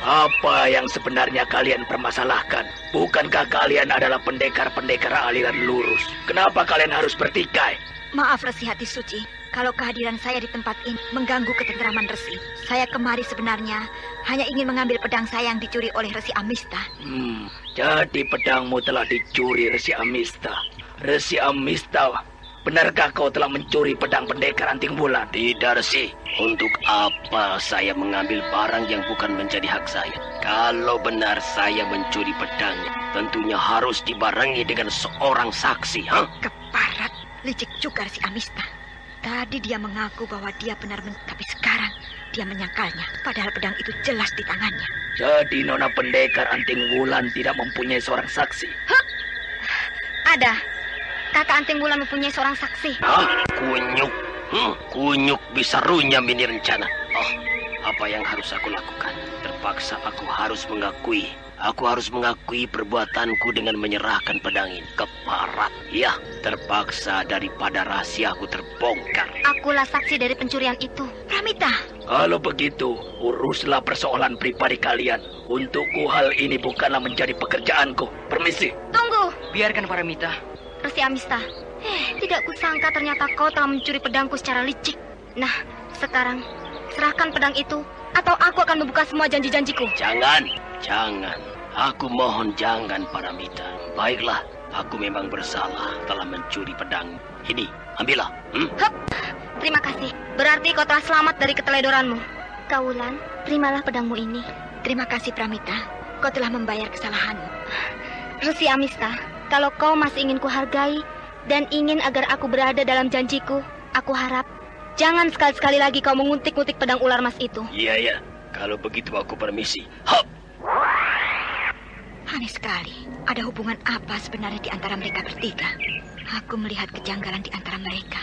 Apa yang sebenarnya kalian permasalahkan? Bukankah kalian adalah pendekar-pendekar aliran lurus? Kenapa kalian harus bertikai? Maaf Resi Hati Suci, kalau kehadiran saya di tempat ini mengganggu ketentraman Resi. Saya kemari sebenarnya hanya ingin mengambil pedang saya yang dicuri oleh Resi Amista. Jadi pedangmu telah dicuri Resi Amista. Resi Amista, benarkah kau telah mencuri pedang pendekar Antingwulan? Tidak, Resi. Untuk apa saya mengambil barang yang bukan menjadi hak saya? Kalau benar saya mencuri pedangnya, tentunya harus dibarengi dengan seorang saksi. Keparat, licik juga Resi Amista. Tadi dia mengaku bahwa dia benar, tapi sekarang dia menyangkalnya. Padahal pedang itu jelas di tangannya. Jadi Nona pendekar Antingwulan tidak mempunyai seorang saksi? Ada. Kakak Antingwulan mempunyai seorang saksi. Kunyuk. Kunyuk bisa runyam ini rencana. Apa yang harus aku lakukan? Terpaksa aku harus mengakui. Aku harus mengakui perbuatanku dengan menyerahkan pedang ini. Keparat. Ya, terpaksa daripada rahasiaku terbongkar. Akulah saksi dari pencurian itu. Pramita. Kalau begitu, uruslah persoalan pribadi kalian. Untukku hal ini bukanlah menjadi pekerjaanku. Permisi. Tunggu. Biarkan Paramita. Resi Amista. Tidak kusangka ternyata kau telah mencuri pedangku secara licik. Nah, sekarang serahkan pedang itu atau aku akan membuka semua janji-janjiku. Jangan. Aku mohon jangan, Paramita. Baiklah, aku memang bersalah telah mencuri pedang. Ini, ambillah. Terima kasih. Berarti kau telah selamat dari keteledoranmu. Kaulan, terimalah pedangmu ini. Terima kasih, Pramita. Kau telah membayar kesalahanmu. Resi Amista, kalau kau masih ingin kuhargai dan ingin agar aku berada dalam janjiku, aku harap jangan sekali-sekali lagi kau menguntik-untik pedang ular emas itu. Iya. Kalau begitu aku permisi. Aneh sekali. Ada hubungan apa sebenarnya di antara mereka bertiga? Aku melihat kejanggalan di antara mereka.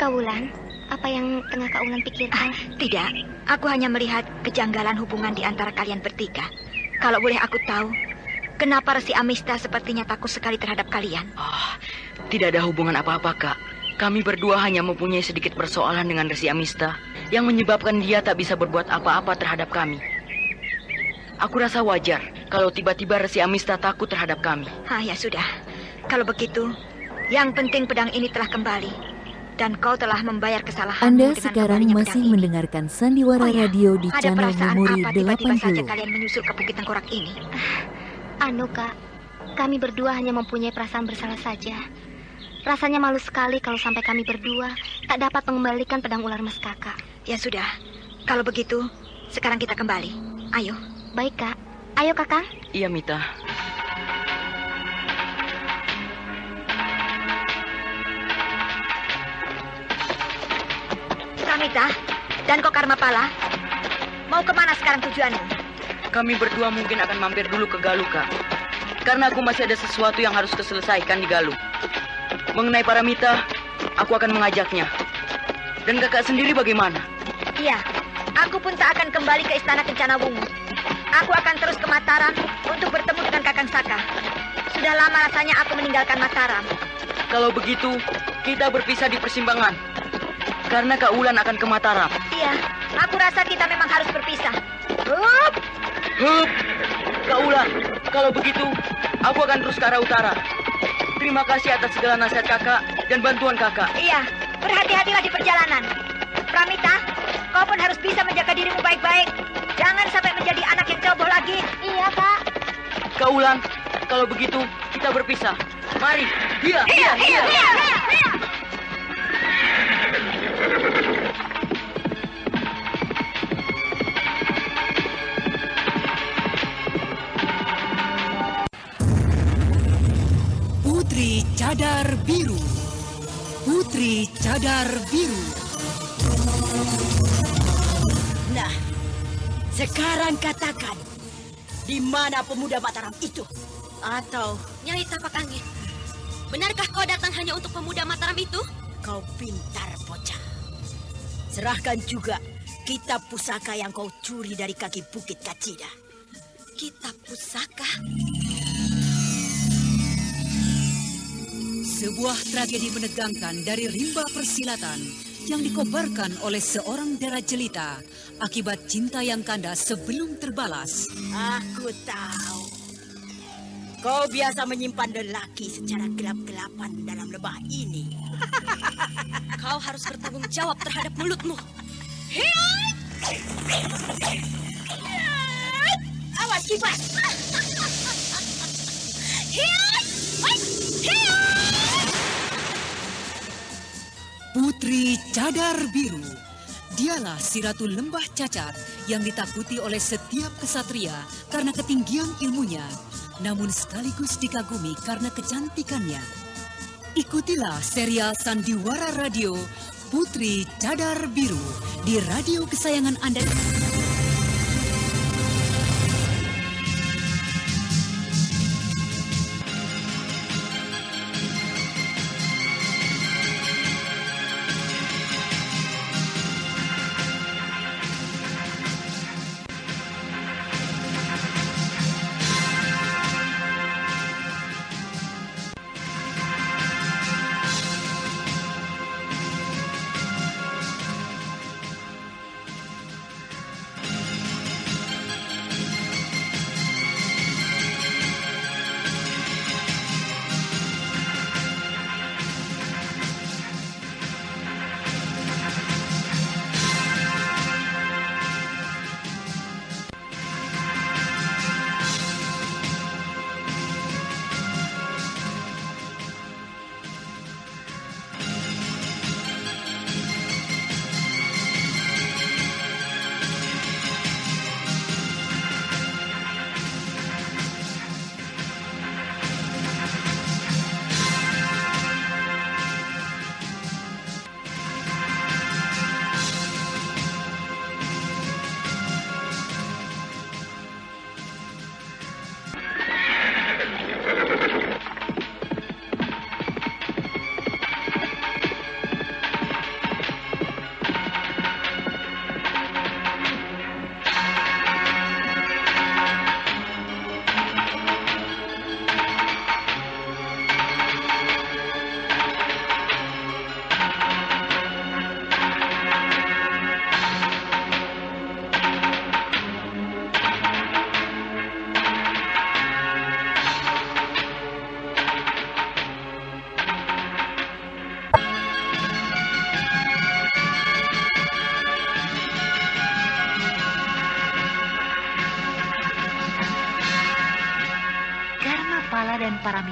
Kaulan, apa yang tengah Kaulan pikirkan? Tidak, aku hanya melihat kejanggalan hubungan di antara kalian bertiga. Kalau boleh aku tahu, kenapa Resi Amista sepertinya takut sekali terhadap kalian? Tidak ada hubungan apa-apa, Kak. Kami berdua hanya mempunyai sedikit persoalan dengan Resi Amista yang menyebabkan dia tak bisa berbuat apa-apa terhadap kami. Aku rasa wajar kalau tiba-tiba Resi Amista takut terhadap kami. Ya sudah. Kalau begitu, yang penting pedang ini telah kembali. Dan kau telah membayar kesalahanmu. Anda dengan sekarang kembalinya masih pedang ini. mendengarkan Sandiwara Radio di Ada channel perasaan Memori apa tiba-tiba saja 80. kalian menyusul ke Bukit Tengkorak ini? Kak, kami berdua hanya mempunyai perasaan bersalah saja. Rasanya malu sekali kalau sampai kami berdua tak dapat mengembalikan pedang ular emas Kakak. Ya sudah, kalau begitu, sekarang kita kembali. Ayo. Baik, Kak. Ayo, Kakang. Iya, Mita. Pramita dan Kokarmapala, mau kemana sekarang tujuanmu? Kami berdua mungkin akan mampir dulu ke Galuh, Kak. Karena aku masih ada sesuatu yang harus diselesaikan di Galuh. Mengenai Paramita, aku akan mengajaknya. Dan kakak sendiri bagaimana? Iya, aku pun tak akan kembali ke Istana Kencana Wungu. Aku akan terus ke Mataram untuk bertemu dengan Kakang Saka. Sudah lama rasanya aku meninggalkan Mataram. Kalau begitu, kita berpisah di persimpangan. Karena Kak Wulan akan ke Mataram. Iya, aku rasa kita memang harus berpisah. Hup! Hup! Kak Wulan, kalau begitu, aku akan terus ke arah utara. Terima kasih atas segala nasihat kakak dan bantuan kakak. Iya, berhati-hatilah di perjalanan. Pramita, kau pun harus bisa menjaga dirimu baik-baik. Jangan sampai menjadi anak yang ceroboh lagi. Iya, Kak. Kak Wulan, kalau begitu kita berpisah. Mari, Iya. Putri Cadar Biru. Putri Cadar Biru. Nah, sekarang katakan, di mana pemuda Mataram itu? Atau Nyai Tapak Angin, benarkah kau datang hanya untuk pemuda Mataram itu? kau pintar, bocah. Serahkan juga kitab pusaka yang kau curi dari kaki Bukit Kacida. Kitab pusaka? Sebuah tragedi menegangkan dari rimba persilatan yang dikobarkan oleh seorang dara jelita akibat cinta yang kandas sebelum terbalas. Aku tahu. Kau biasa menyimpan lelaki secara gelap-gelapan dalam lembah ini. Kau harus bertanggung jawab terhadap mulutmu. Awas kipas. Putri Cadar Biru. Dialah si Ratu Lembah Cacat yang ditakuti oleh setiap kesatria karena ketinggian ilmunya, namun sekaligus dikagumi karena kecantikannya. Ikutilah serial Sandiwara Radio Putri Cadar Biru di radio kesayangan Anda.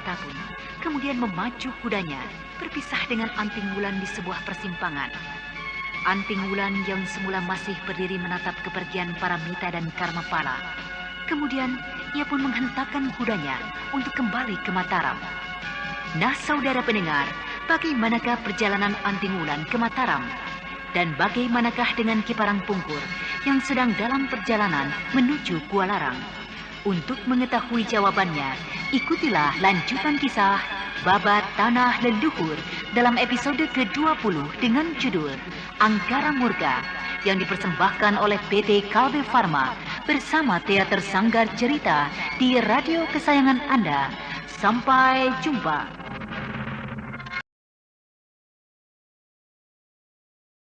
wanita pun kemudian memacu kudanya berpisah dengan Anting Wulan di sebuah persimpangan. Anting Wulan yang semula masih berdiri menatap kepergian Paramita dan Karmapala. Kemudian ia pun menghentakkan kudanya untuk kembali ke Mataram. Nah, saudara pendengar, bagaimanakah perjalanan Anting Wulan ke Mataram? Dan bagaimanakah dengan Ki Parangpungkur yang sedang dalam perjalanan menuju Kualarang? Untuk mengetahui jawabannya, ikutilah lanjutan kisah Babat Tanah Leluhur dalam episode ke-20 dengan judul Angkara Murga yang dipersembahkan oleh PT Kalbe Farma bersama Teater Sanggar Cerita di radio kesayangan Anda. Sampai jumpa.